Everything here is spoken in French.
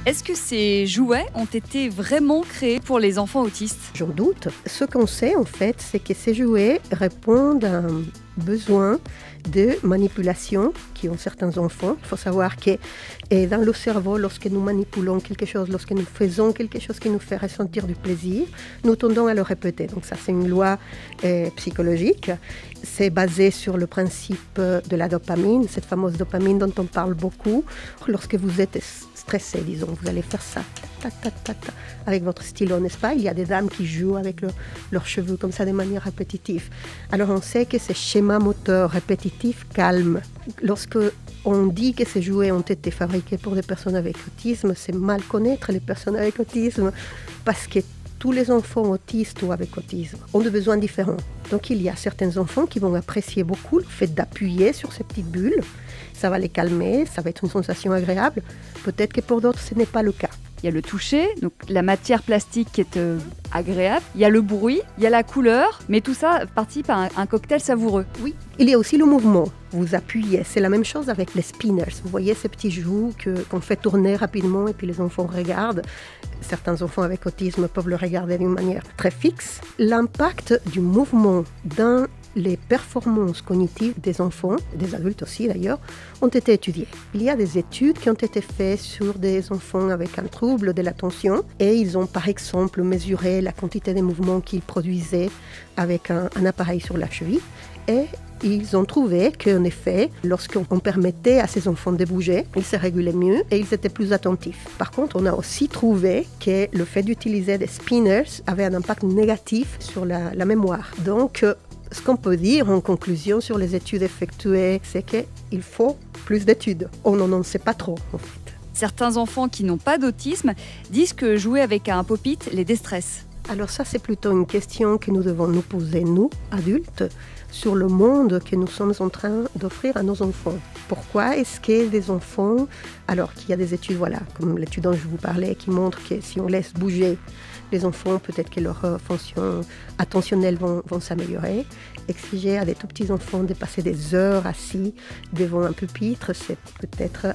Est-ce que ces jouets ont été vraiment créés pour les enfants autistes? J'en doute. Ce qu'on sait en fait, c'est que ces jouets répondent à un besoin de manipulation qu'ont certains enfants. Il faut savoir que dans le cerveau, lorsque nous manipulons quelque chose, lorsque nous faisons quelque chose qui nous fait ressentir du plaisir, nous tendons à le répéter. Donc ça, c'est une loi psychologique. C'est basé sur le principe de la dopamine, cette fameuse dopamine dont on parle beaucoup. Lorsque vous êtes stressé, disons, vous allez faire ça, ta, ta, ta, ta, avec votre stylo, n'est-ce pas? Il y a des dames qui jouent avec leurs cheveux comme ça de manière répétitive. Alors on sait que ces schémas moteurs répétitifs calment. Lorsque on dit que ces jouets ont été fabriqués pour des personnes avec autisme, c'est mal connaître les personnes avec autisme parce que tous les enfants autistes ou avec autisme ont des besoins différents. Donc il y a certains enfants qui vont apprécier beaucoup le fait d'appuyer sur ces petites bulles. Ça va les calmer, ça va être une sensation agréable. Peut-être que pour d'autres, ce n'est pas le cas. Il y a le toucher, donc la matière plastique qui est agréable. Il y a le bruit, il y a la couleur, mais tout ça participe à un cocktail savoureux. Oui, il y a aussi le mouvement. Vous appuyez, c'est la même chose avec les spinners. Vous voyez ces petits joues qu'on fait tourner rapidement et puis les enfants regardent. Certains enfants avec autisme peuvent le regarder d'une manière très fixe. L'impact du mouvement dans les performances cognitives des enfants, des adultes aussi d'ailleurs, ont été étudiées. Il y a des études qui ont été faites sur des enfants avec un trouble de l'attention et ils ont par exemple mesuré la quantité de mouvements qu'ils produisaient avec un appareil sur la cheville et ils ont trouvé qu'en effet, lorsqu'on permettait à ces enfants de bouger, ils se régulaient mieux et ils étaient plus attentifs. Par contre, on a aussi trouvé que le fait d'utiliser des spinners avait un impact négatif sur la mémoire. Donc, ce qu'on peut dire en conclusion sur les études effectuées, c'est qu'il faut plus d'études. On n'en sait pas trop, en fait. Certains enfants qui n'ont pas d'autisme disent que jouer avec un pop-it les déstresse. Alors ça, c'est plutôt une question que nous devons nous poser, nous, adultes, sur le monde que nous sommes en train d'offrir à nos enfants. Pourquoi est-ce que les enfants, alors qu'il y a des études, voilà, comme l'étude dont je vous parlais, qui montre que si on laisse bouger les enfants, peut-être que leurs fonctions attentionnelles vont s'améliorer. Exiger à des tout petits enfants de passer des heures assis devant un pupitre, c'est peut-être